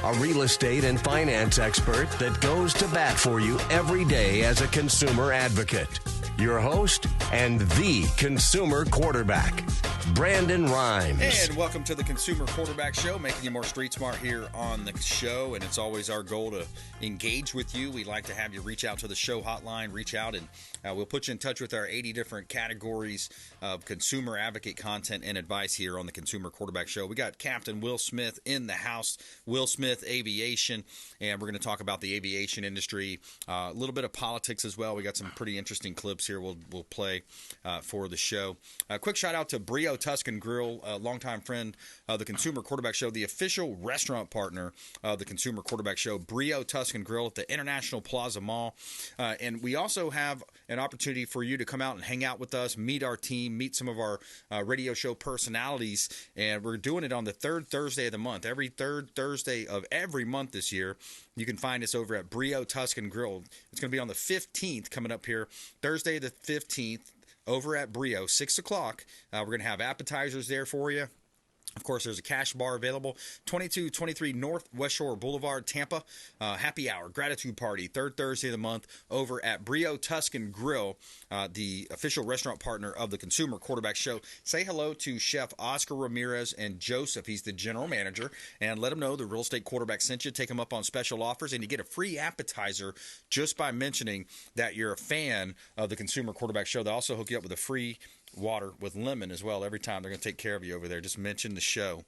a real estate and finance expert that goes to bat for you every day as a consumer advocate. Your host and the consumer quarterback, Brandon Rhymes. And welcome to the Consumer Quarterback Show, making you more street smart here on the show. And it's always our goal to engage with you. We like to have you reach out to the show hotline, reach out, and we'll put you in touch with our 80 different categories of consumer advocate content and advice here on the Consumer Quarterback Show. We got Captain Will Smith in the house, Will Smith Aviation, and we're going to talk about the aviation industry, a little bit of politics as well. We got some pretty interesting clips here we'll play for the show. A quick shout out to Brio Tuscan Grill, a longtime friend of the Consumer Quarterback Show, the official restaurant partner of the Consumer Quarterback Show, Brio Tuscan Grill at the International Plaza Mall. And we also have an opportunity for you to come out and hang out with us, meet our team, meet some of our radio show personalities. And we're doing it on the third Thursday of the month, every third Thursday of every month this year. You can find us over at Brio Tuscan Grill. It's going to be on the 15th coming up here, Thursday the 15th, over at Brio, 6 o'clock. We're going to have appetizers there for you. Of course, there's a cash bar available, 2223 North West Shore Boulevard, Tampa. Happy hour, gratitude party, third Thursday of the month over at Brio Tuscan Grill, the official restaurant partner of the Consumer Quarterback Show. Say hello to Chef Oscar Ramirez and Joseph. He's the general manager. And let him know the Real Estate Quarterback sent you. Take him up on special offers, and you get a free appetizer just by mentioning that you're a fan of the Consumer Quarterback Show. They'll also hook you up with a free water with lemon as well every time. They're going to take care of you over there. Just mention the show.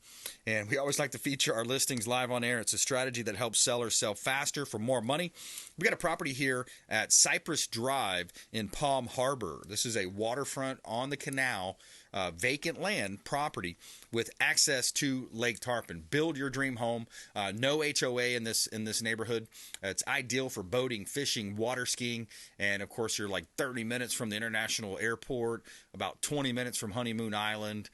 And we always like to feature our listings live on air. It's a strategy that helps sellers sell faster for more money. We got a property here at Cypress Drive in Palm Harbor. This is a waterfront on the canal, vacant land property with access to Lake Tarpon. Build your dream home. No HOA in this neighborhood. It's ideal for boating, fishing, water skiing, and of course you're like 30 minutes from the international airport, about 20 minutes from Honeymoon Island.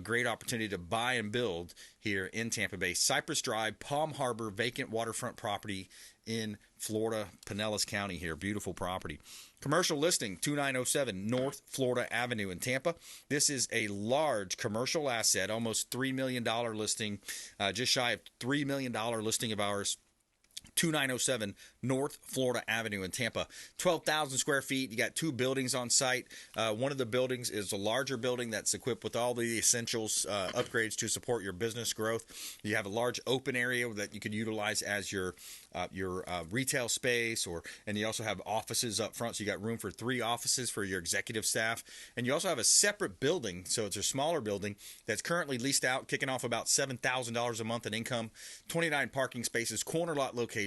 Great opportunity to buy and build here in Tampa Bay. Cypress Drive, Palm Harbor, vacant waterfront property in Florida, Pinellas County here. Beautiful property. Commercial listing, 2907 North Florida Avenue in Tampa. This is a large commercial asset, almost $3 million listing, just shy of $3 million listing of ours. 2907 North Florida Avenue in Tampa. 12,000 square feet. You got two buildings on site. One of the buildings is a larger building that's equipped with all the essentials, upgrades to support your business growth. You have a large open area that you could utilize as your retail space, and you also have offices up front. So you got room for 3 offices for your executive staff. And you also have a separate building. So it's a smaller building that's currently leased out, kicking off about $7,000 a month in income. 29 parking spaces, corner lot location,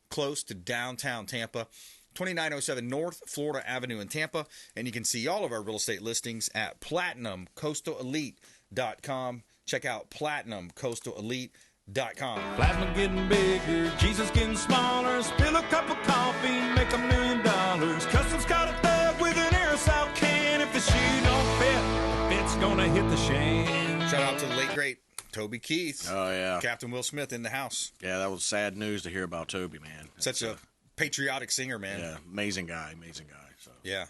close to downtown Tampa. 2907 North Florida Avenue in Tampa. And you can see all of our real estate listings at PlatinumCoastalElite.com. Check out PlatinumCoastalElite.com. Platinum getting bigger, Jesus getting smaller. Spill a cup of coffee, make $1 million. Custom's got a thug with an aerosol can. If the shoe don't fit, the fit's gonna hit the shan. Shout out to the late great Toby Keith. Oh, yeah. Captain Will Smith in the house. Yeah, that was sad news to hear about Toby, man. Such a patriotic singer, man. Yeah, amazing guy. So. Yeah.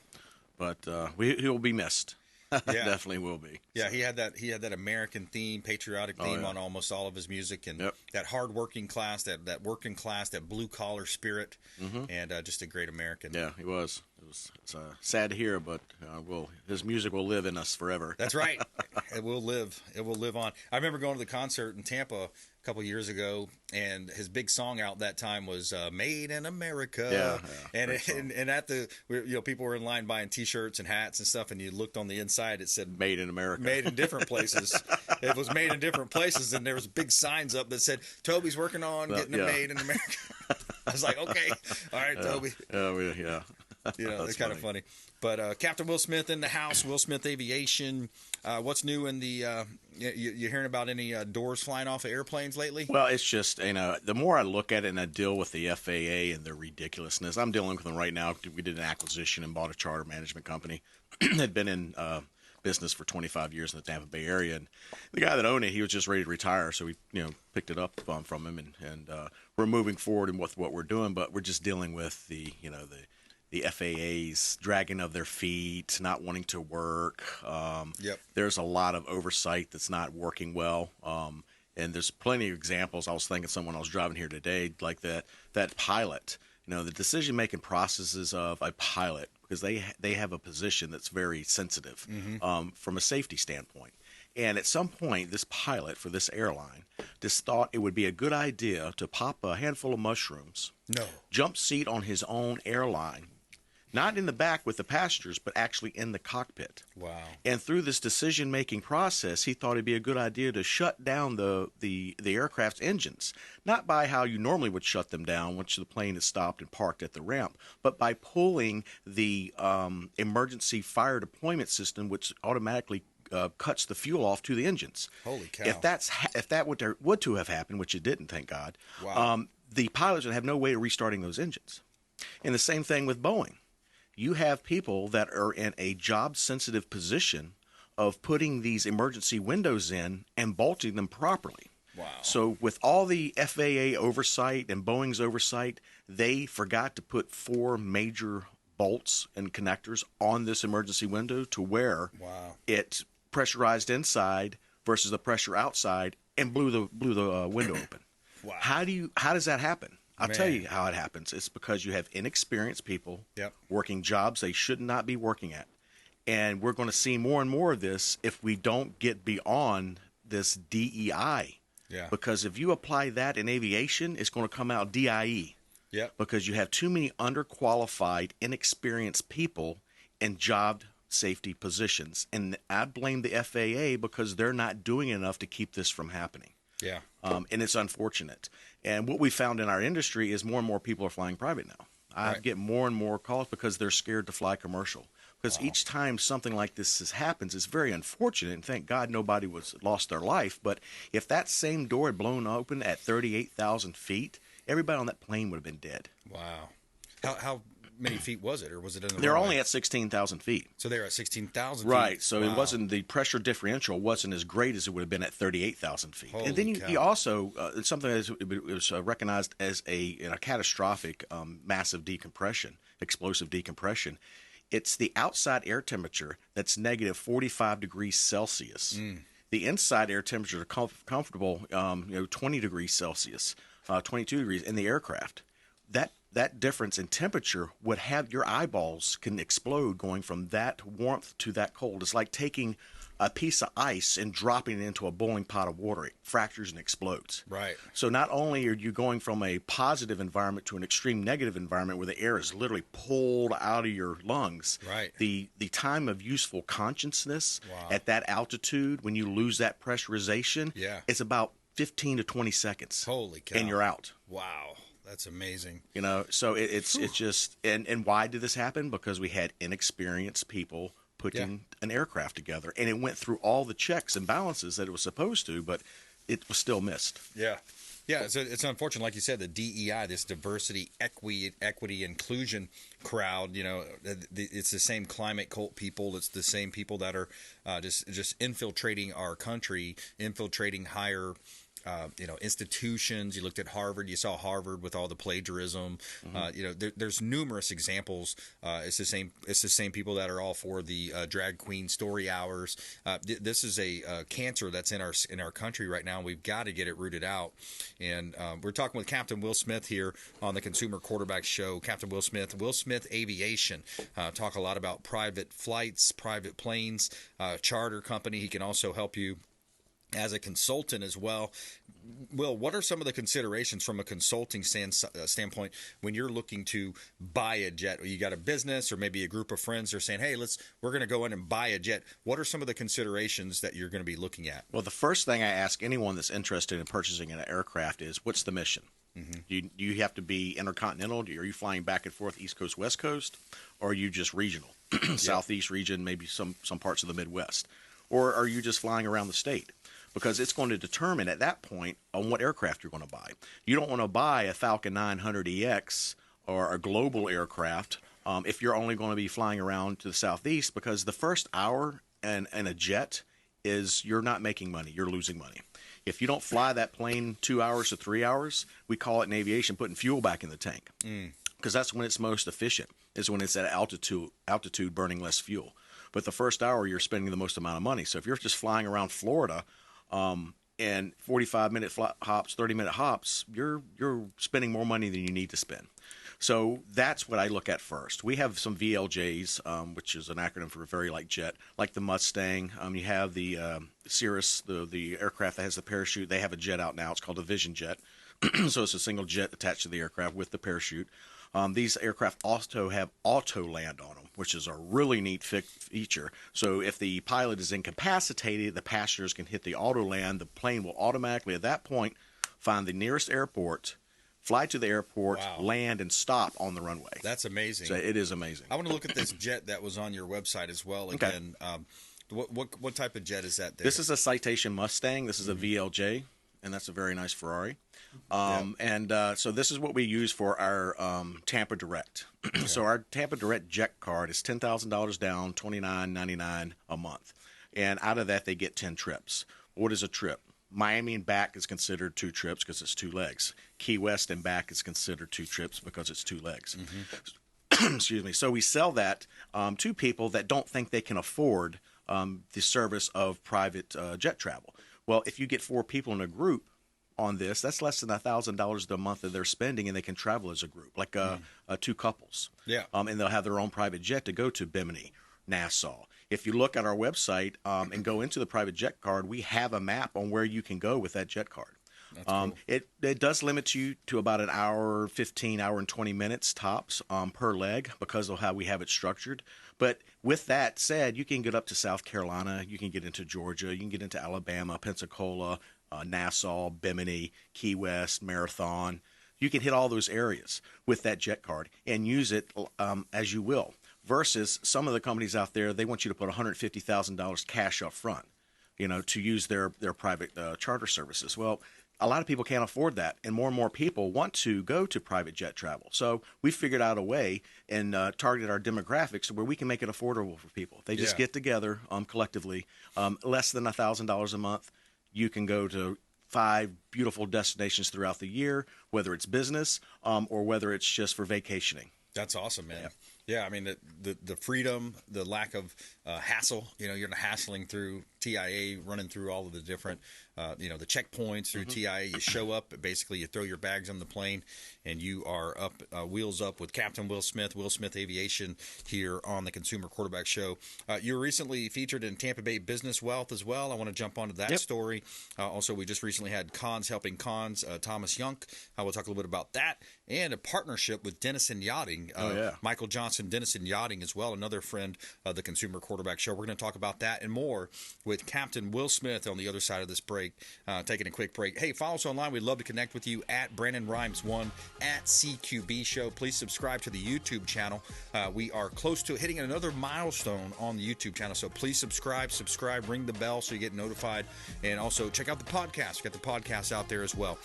But he'll be missed. Yeah. Definitely will be. Yeah, so. He had that American theme, patriotic theme on almost all of his music, and that hard-working class, that working class, that blue-collar spirit, and just a great American. Yeah, he was. It's sad to hear, but his music will live in us forever. That's right. It will live. It will live on. I remember going to the concert in Tampa a couple years ago, and his big song out that time was "Made in America." Yeah, and at the people were in line buying T-shirts and hats and stuff, and you looked on the inside, it said "Made in America." Made in different places. It was made in different places, and there was big signs up that said Toby's working on getting it made in America. I was like, okay, all right, Toby. Yeah. It's kind of funny. But Captain Will Smith in the house, Will Smith Aviation. What's new in the you hearing about any doors flying off of airplanes lately? Well, it's just, the more I look at it and I deal with the FAA and their ridiculousness, I'm dealing with them right now. We did an acquisition and bought a charter management company. Had been in business for 25 years in the Tampa Bay area, and the guy that owned it, he was just ready to retire, so we picked it up from him, and we're moving forward with what we're doing, but we're just dealing with the FAA's dragging of their feet, not wanting to work. There's a lot of oversight that's not working well. And there's plenty of examples. I was thinking someone I was driving here today, like that pilot, the decision-making processes of a pilot, because they have a position that's very sensitive from a safety standpoint. And at some point, this pilot for this airline just thought it would be a good idea to pop a handful of mushrooms, jump seat on his own airline, not in the back with the passengers, but actually in the cockpit. Wow. And through this decision-making process, he thought it'd be a good idea to shut down the aircraft's engines, not by how you normally would shut them down once the plane is stopped and parked at the ramp, but by pulling the emergency fire deployment system, which automatically cuts the fuel off to the engines. Holy cow. If that would to have happened, which it didn't, thank God, wow. The pilots would have no way of restarting those engines. And the same thing with Boeing. You have people that are in a job-sensitive position of putting these emergency windows in and bolting them properly. Wow. So with all the FAA oversight and Boeing's oversight, they forgot to put 4 major bolts and connectors on this emergency window to where it pressurized inside versus the pressure outside and blew the window open. Wow. How does that happen? I'll tell you how it happens. It's because you have inexperienced people working jobs they should not be working at. And we're going to see more and more of this if we don't get beyond this DEI. Yeah. Because if you apply that in aviation, it's going to come out DIE. Yeah. Because you have too many underqualified, inexperienced people in job safety positions. And I blame the FAA because they're not doing enough to keep this from happening. Yeah. And it's unfortunate. And what we found in our industry is more and more people are flying private now. I get more and more calls because they're scared to fly commercial. Because each time something like this happens, it's very unfortunate. And thank God nobody lost their life. But if that same door had blown open at 38,000 feet, everybody on that plane would have been dead. Wow. How many feet was it, or was it in the They're runway? only at 16,000 feet. So they're at 16,000 feet. Right. So wow. it wasn't, the pressure differential wasn't as great as it would have been at 38,000 feet. Holy and then cow. you also, something that was recognized as a catastrophic massive decompression, explosive decompression. It's the outside air temperature that's negative 45 degrees Celsius. The inside air temperature is comfortable, 20 degrees Celsius, 22 degrees in the aircraft. That difference in temperature would have your eyeballs can explode going from that warmth to that cold. It's like taking a piece of ice and dropping it into a boiling pot of water. It fractures and explodes. Right. So not only are you going from a positive environment to an extreme negative environment where the air is literally pulled out of your lungs. Right. The time of useful consciousness at that altitude, when you lose that pressurization, it's about 15 to 20 seconds. Holy cow. And you're out. Wow. That's amazing. So it's just, and why did this happen? Because we had inexperienced people putting an aircraft together, and it went through all the checks and balances that it was supposed to, but it was still missed. Yeah. Yeah, it's unfortunate, like you said, the DEI, this diversity, equity, inclusion crowd. It's the same climate cult people. It's the same people that are just infiltrating our country, infiltrating higher institutions. You looked at Harvard. You saw Harvard with all the plagiarism. There's numerous examples. It's the same people that are all for the drag queen story hours. This is a cancer that's in our country right now. We've got to get it rooted out. And we're talking with Captain Will Smith here on the Consumer Quarterback Show. Captain Will Smith Aviation. Talk a lot about private flights, private planes, charter company. He can also help you as a consultant as well. Will, what are some of the considerations from a consulting standpoint when you're looking to buy a jet? You got a business or maybe a group of friends are saying, hey, we're going to go in and buy a jet. What are some of the considerations that you're going to be looking at? Well, the first thing I ask anyone that's interested in purchasing an aircraft is, what's the mission? Do you have to be intercontinental? Are you flying back and forth East Coast, West Coast? Or are you just regional? Southeast region, maybe some parts of the Midwest? Or are you just flying around the state? Because it's going to determine at that point on what aircraft you're going to buy. You don't want to buy a Falcon 900EX or a global aircraft if you're only going to be flying around to the Southeast, because the first hour in a jet is you're not making money, you're losing money. If you don't fly that plane 2 hours to 3 hours, we call it in aviation putting fuel back in the tank, because that's when it's most efficient, is when it's at altitude burning less fuel. But the first hour, you're spending the most amount of money. So if you're just flying around Florida, and 45-minute hops, 30-minute hops, you're spending more money than you need to spend. So that's what I look at first. We have some VLJs, which is an acronym for very light jet, like the Mustang. You have the Cirrus, the aircraft that has the parachute. They have a jet out now. It's called a Vision Jet. So it's a single jet attached to the aircraft with the parachute. These aircraft also have auto land on them, which is a really neat feature. So if the pilot is incapacitated, the passengers can hit the auto land. The plane will automatically, at that point, find the nearest airport, fly to the airport, land, and stop on the runway. That's amazing. So it is amazing. I want to look at this jet that was on your website as well. Again, what type of jet is that there? This is a Citation Mustang. This is a VLJ, and that's a very nice Ferrari. So this is what we use for our Tampa Direct. So our Tampa Direct jet card is $10,000 down, $29.99 a month. And out of that, they get 10 trips. What is a trip? Miami and back is considered 2 trips because it's 2 legs. Key West and back is considered 2 trips because it's 2 legs. Excuse me. So we sell that to people that don't think they can afford the service of private jet travel. Well, if you get 4 people in a group on this, that's less than $1,000 a month that they're spending, and they can travel as a group, like 2 couples. Yeah. And they'll have their own private jet to go to Bimini, Nassau. If you look at our website and go into the private jet card, we have a map on where you can go with that jet card. That's cool. It does limit you to about an hour, 15 hour and 20 minutes tops per leg because of how we have it structured. But with that said, you can get up to South Carolina, you can get into Georgia, you can get into Alabama, Pensacola, Nassau, Bimini, Key West, Marathon. You can hit all those areas with that jet card and use it as you will. Versus some of the companies out there, they want you to put $150,000 cash up front, to use their private charter services. Well, a lot of people can't afford that, and more people want to go to private jet travel. So we figured out a way and targeted our demographics where we can make it affordable for people. They just get together collectively, less than $1,000 a month. You can go to 5 beautiful destinations throughout the year, whether it's business or whether it's just for vacationing. That's awesome, man. Yeah, I mean, the freedom, the lack of hassle, you're not hassling through TIA, running through all of the different, the checkpoints through TIA. You show up, basically you throw your bags on the plane, and you are up, wheels up with Captain Will Smith Aviation here on the Consumer Quarterback Show. You were recently featured in Tampa Bay Business Wealth as well. I want to jump onto that story. Also, we just recently had Cons Helping Cons, Thomas Yunk. We'll talk a little bit about that, and a partnership with Dennison Yachting. Michael Johnson, Dennison Yachting as well, another friend of the Consumer Quarterback Show. We're going to talk about that and more with Captain Will Smith on the other side of this break. Taking a quick break. Hey, follow us online. We'd love to connect with you at Brandon Rhymes 1 at CQB Show. Please subscribe to the YouTube channel. We are close to hitting another milestone on the YouTube channel, so please subscribe, ring the bell so you get notified, and also check out the podcast. We got the podcast out there as well.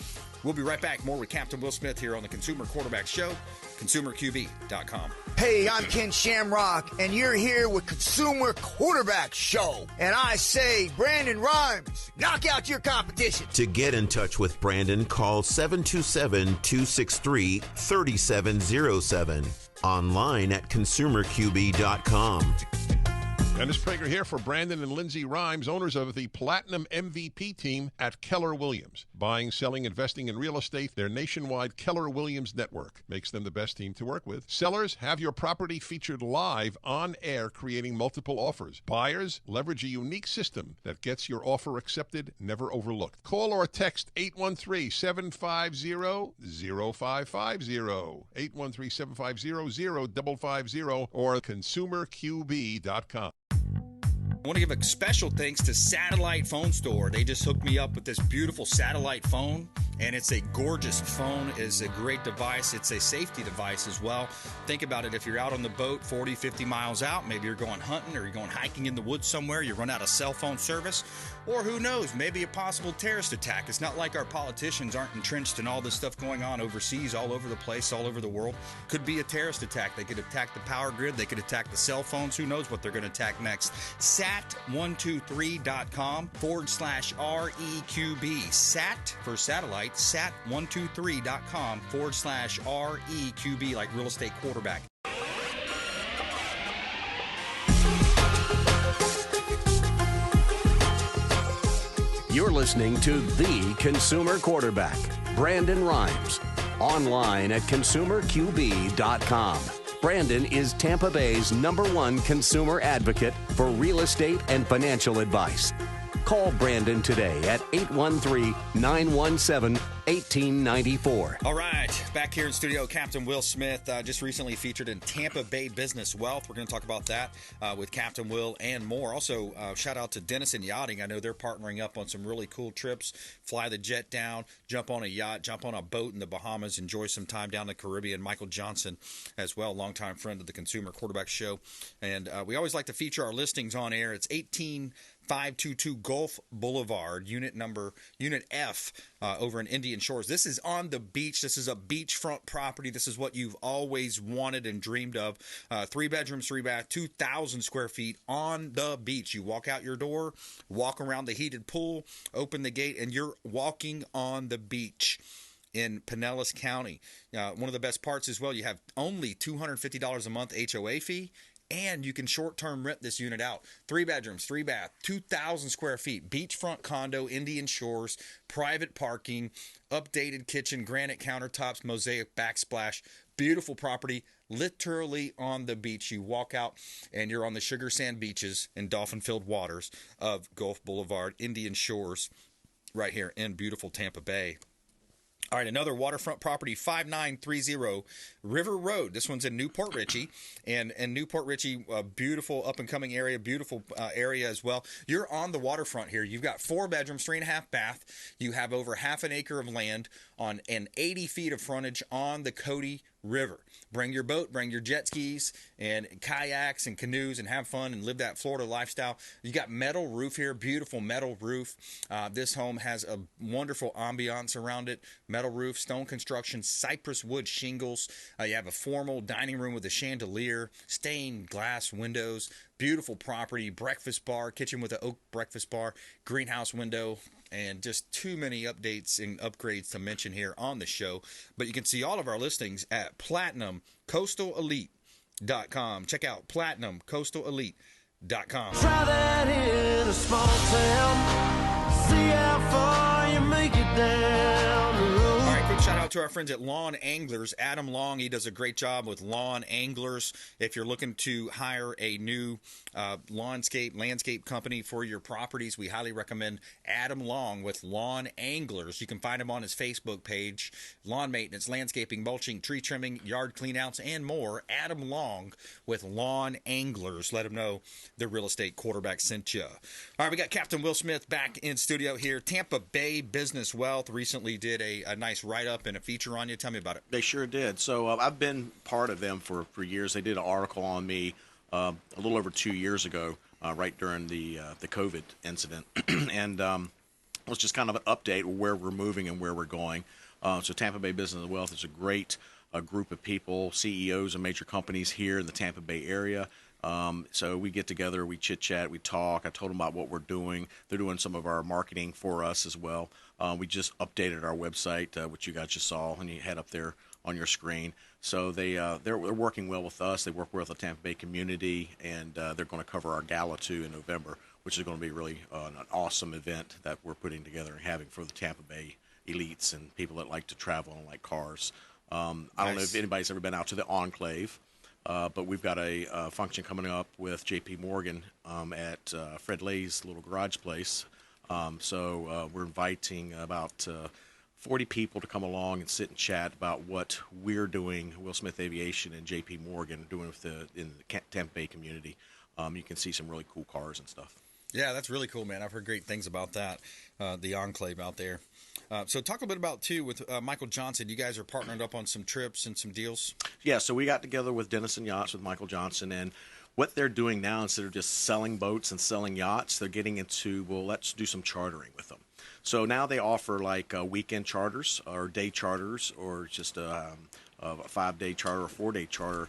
We'll be right back. More with Captain Will Smith here on the Consumer Quarterback Show, consumerqb.com. Hey, I'm Ken Shamrock, and you're here with Consumer Quarterback Show. And I say, Brandon Rhymes, knock out your competition. To get in touch with Brandon, call 727-263-3707. Online at consumerqb.com. Dennis Prager here for Brandon and Lindsay Rhymes, owners of the Platinum MVP team at Keller Williams. Buying, selling, investing in real estate, their nationwide Keller Williams network makes them the best team to work with. Sellers, have your property featured live on air, creating multiple offers. Buyers, leverage a unique system that gets your offer accepted, never overlooked. Call or text 813-750-0550, 813-750-0550, or consumerqb.com. I want to give a special thanks to Satellite Phone Store. They just hooked me up with this beautiful satellite phone, and it's a gorgeous phone. It's a great device. It's a safety device as well. Think about it. If you're out on the boat 40, 50 miles out, maybe you're going hunting or you're going hiking in the woods somewhere, you run out of cell phone service, or who knows, maybe a possible terrorist attack. It's not like our politicians aren't entrenched in all this stuff going on overseas, all over the place, all over the world. Could be a terrorist attack. They could attack the power grid. They could attack the cell phones. Who knows what they're going to attack next. Sat123.com/REQB. Sat for satellite. Sat123.com/REQB, like real estate quarterback. You're listening to the Consumer Quarterback, Brandon Rhymes. Online at consumerqb.com. Brandon is Tampa Bay's #1 consumer advocate for real estate and financial advice. Call Brandon today at 813-917-1894. All right, back here in studio, Captain Will Smith, just recently featured in Tampa Bay Business Wealth. We're going to talk about that with Captain Will and more. Also, shout out to Denison Yachting. I know they're partnering up on some really cool trips. Fly the jet down, jump on a yacht, jump on a boat in the Bahamas, enjoy some time down the Caribbean. Michael Johnson as well, longtime friend of the Consumer Quarterback Show. And we always like to feature our listings on air. It's 18522 Gulf Boulevard, Unit F, over in Indian Shores. This is on the beach. This is a beachfront property. This is what you've always wanted and dreamed of. 3 bedrooms, 3 bath, 2,000 square feet on the beach. You walk out your door, walk around the heated pool, open the gate, and you're walking on the beach in Pinellas County. One of the best parts as well, you have only $250 a month HOA fee, and you can short-term rent this unit out. 3 bedrooms, 3 bath, 2,000 square feet, beachfront condo, Indian Shores, private parking, updated kitchen, granite countertops, mosaic backsplash, beautiful property, literally on the beach. You walk out and you're on the sugar sand beaches and dolphin-filled waters of Gulf Boulevard, Indian Shores, right here in beautiful Tampa Bay. All right, another waterfront property, 5930 River Road. This one's in Newport Richey. And Newport Richey, a beautiful up-and-coming area, beautiful area as well. You're on the waterfront here. You've got 4 bedrooms, 3.5 bath. You have over half an acre of land on and 80 feet of frontage on the Cody River. Bring your boat, bring your jet skis and kayaks and canoes and have fun and live that Florida lifestyle. You got metal roof here, beautiful metal roof. This home has a wonderful ambiance around it. Metal roof, stone construction, cypress wood shingles. You have a formal dining room with a chandelier, stained glass windows, beautiful property, breakfast bar, kitchen with an oak breakfast bar, greenhouse window, and just too many updates and upgrades to mention here on the show. But you can see all of our listings at PlatinumCoastalElite.com. Check out PlatinumCoastalElite.com. Try that in a small town. See how far you make it down the road. All right, quick shout out to our friends at Lawn Anglers. Adam Long, he does a great job with Lawn Anglers. If you're looking to hire a new landscape company for your properties, we highly recommend Adam Long with Lawn Anglers. You can find him on his Facebook page. Lawn maintenance, landscaping, mulching, tree trimming, yard cleanouts, and more. Adam Long with Lawn Anglers. Let him know the real estate quarterback sent you. All right, we got Captain Will Smith back in studio here. Tampa Bay Business Wealth recently did a nice write-up and a feature on you. Tell me about it. They sure did. So I've been part of them for years. They did an article on me a little over 2 years ago, right during the COVID incident, and it was just kind of an update where we're moving and where we're going. So Tampa Bay Business and Wealth is a great group of people, CEOs of major companies here in the Tampa Bay area. So we get together, we chit-chat, we talk. I told them about what we're doing. They're doing some of our marketing for us as well. We just updated our website, which you guys just saw, and you had up there on your screen. So they're working well with us. They work well with the Tampa Bay community, and they're going to cover our gala too in November, which is going to be really an awesome event that we're putting together and having for the Tampa Bay elites and people that like to travel and like cars. I don't know if anybody's ever been out to the Enclave, but we've got a function coming up with J.P. Morgan at Fred Lay's little garage place. So we're inviting about 40 people to come along and sit and chat about what we're doing, Will Smith Aviation and J.P. Morgan doing in the Tampa Bay community. You can see some really cool cars and stuff. Yeah, that's really cool, man. I've heard great things about that, the Enclave out there. So talk a bit about, too, with Michael Johnson. You guys are partnered up on some trips and some deals? Yeah, so we got together with Denison Yachts with Michael Johnson, and what they're doing now, instead of just selling boats and selling yachts, they're getting into, well, let's do some chartering with them. So now they offer like weekend charters or day charters or just a 5-day charter or 4-day charter.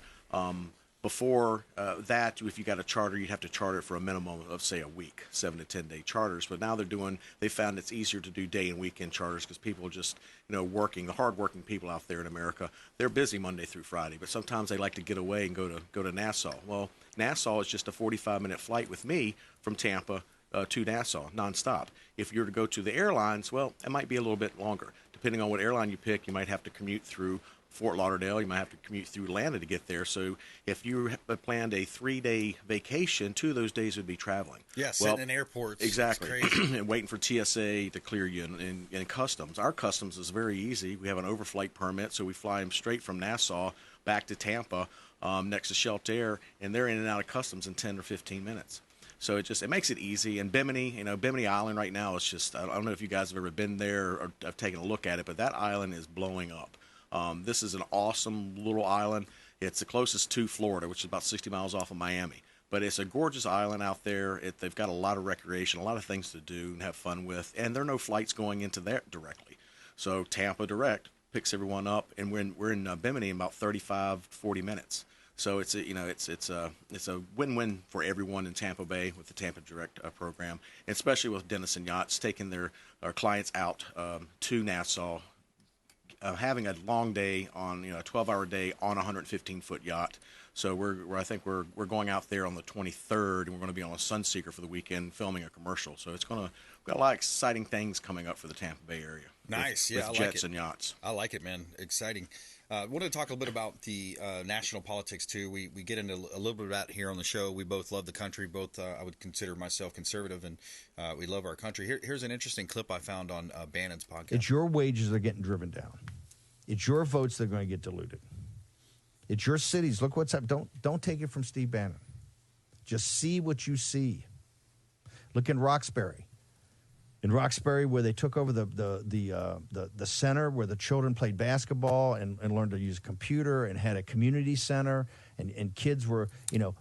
Before that, if you got a charter, you'd have to charter it for a minimum of, say, a week, 7 to 10-day charters. But now they found it's easier to do day and weekend charters because people are just, working, the hard-working people out there in America, they're busy Monday through Friday. But sometimes they like to get away and go to Nassau. Well, Nassau is just a 45-minute flight with me from Tampa to Nassau nonstop. If you're to go to the airlines, well, it might be a little bit longer. Depending on what airline you pick, you might have to commute through Fort Lauderdale. You might have to commute through Atlanta to get there. So if you planned a 3-day vacation, 2 of those days would be traveling. Yeah, sitting in airports. Exactly. It's crazy. And waiting for TSA to clear you and customs. Our customs is very easy. We have an overflight permit, so we fly them straight from Nassau back to Tampa next to Shelter, and they're in and out of customs in 10 or 15 minutes. So it makes it easy. And Bimini, Bimini Island right now is just, I don't know if you guys have ever been there or have taken a look at it, but that island is blowing up. This is an awesome little island. It's the closest to Florida, which is about 60 miles off of Miami. But it's a gorgeous island out there. They've got a lot of recreation, a lot of things to do and have fun with. And there are no flights going into there directly. So Tampa Direct picks everyone up, and we're in Bimini in about 35, 40 minutes. So it's a win-win for everyone in Tampa Bay with the Tampa Direct program, and especially with Denison Yachts taking our clients out to Nassau, having a long day on a 12-hour day on a 115-foot yacht. So I think we're going out there on the 23rd, and we're going to be on a Sunseeker for the weekend filming a commercial. So we've got a lot of exciting things coming up for the Tampa Bay area. Nice, with I jets like it. And yachts. I like it, man. Exciting. I wanted to talk a little bit about the national politics too. We get into a little bit of that here on the show. We both love the country. Both I would consider myself conservative, and we love our country. Here's an interesting clip I found on Bannon's podcast. It's your wages that are getting driven down. It's your votes that are going to get diluted. It's your cities. Look what's up. Don't take it from Steve Bannon. Just see what you see. Look in Roxbury. In Roxbury, where they took over the center where the children played basketball and learned to use a computer and had a community center and kids were,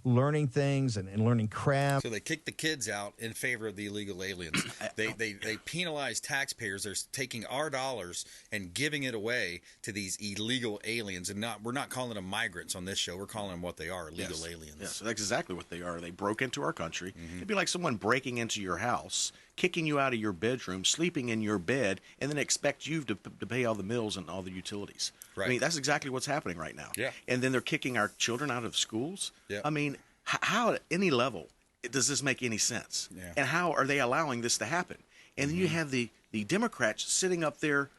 learning things and learning craft. So they kicked the kids out in favor of the illegal aliens. They penalize taxpayers. They're taking our dollars and giving it away to these illegal aliens. And we're not calling them migrants on this show. We're calling them what they are, illegal aliens. Yes, that's exactly what they are. They broke into our country. Mm-hmm. It'd be like someone breaking into your house, kicking you out of your bedroom, sleeping in your bed, and then expect you to pay all the bills and all the utilities. Right. I mean, that's exactly what's happening right now. Yeah. And then they're kicking our children out of schools. Yeah. I mean, how at any level does this make any sense? Yeah. And how are they allowing this to happen? And then you have the Democrats sitting up there,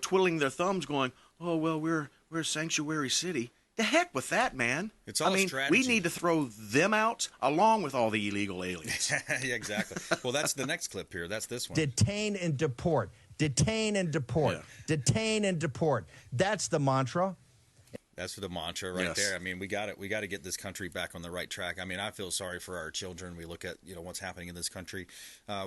twiddling their thumbs going, oh, well, we're a sanctuary city. The heck with that, man. It's all strategy. We need to throw them out along with all the illegal aliens. Yeah, exactly. Well, that's the next clip here. That's this one. Detain and deport. Detain and deport. Yeah. Detain and deport. That's the mantra. That's the mantra right Yes. there. I mean, we got to get this country back on the right track. I mean, I feel sorry for our children. We look at what's happening in this country.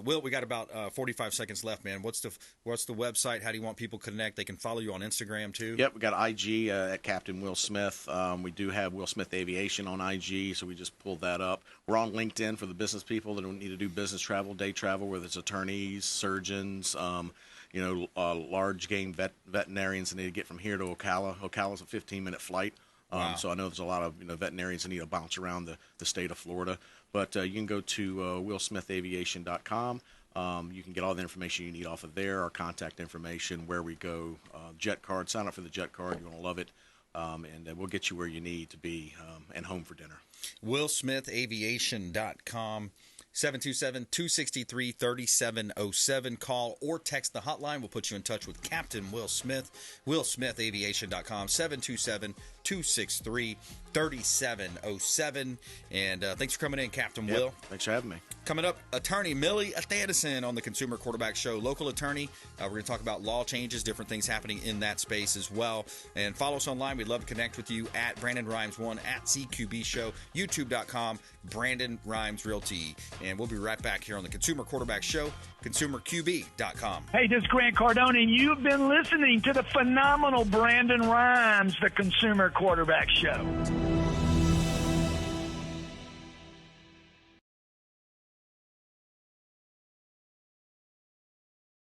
Will, we got about 45 seconds left, man. What's the website? How do you want people to connect? They can follow you on Instagram too. Yep, we got IG at Captain Will Smith. We do have Will Smith Aviation on IG, so we just pulled that up. We're on LinkedIn for the business people that don't need to do business travel, day travel, whether it's attorneys, surgeons. Large game veterinarians that need to get from here to Ocala. Ocala's a 15-minute flight. Wow. So I know there's a lot of veterinarians that need to bounce around the state of Florida. But you can go to willsmithaviation.com. You can get all the information you need off of there, our contact information, where we go, jet card. Sign up for the jet card. You're going to love it. And we'll get you where you need to be and home for dinner. willsmithaviation.com. 727-263-3707. Call or text the hotline. We'll put you in touch with Captain Will Smith. WillSmithAviation.com. 727-263-3707. And thanks for coming in, Captain Will. Thanks for having me. Coming up, attorney Millie Athanason on the Consumer Quarterback Show. Local attorney. We're going to talk about law changes, different things happening in that space as well. And follow us online. We'd love to connect with you at Brandon Rhymes 1, at CQB Show, YouTube.com, Brandon Rhymes Realty. And we'll be right back here on the Consumer Quarterback Show, ConsumerQB.com. Hey, this is Grant Cardone, and you've been listening to the phenomenal Brandon Rhymes, the Consumer Quarterback Show.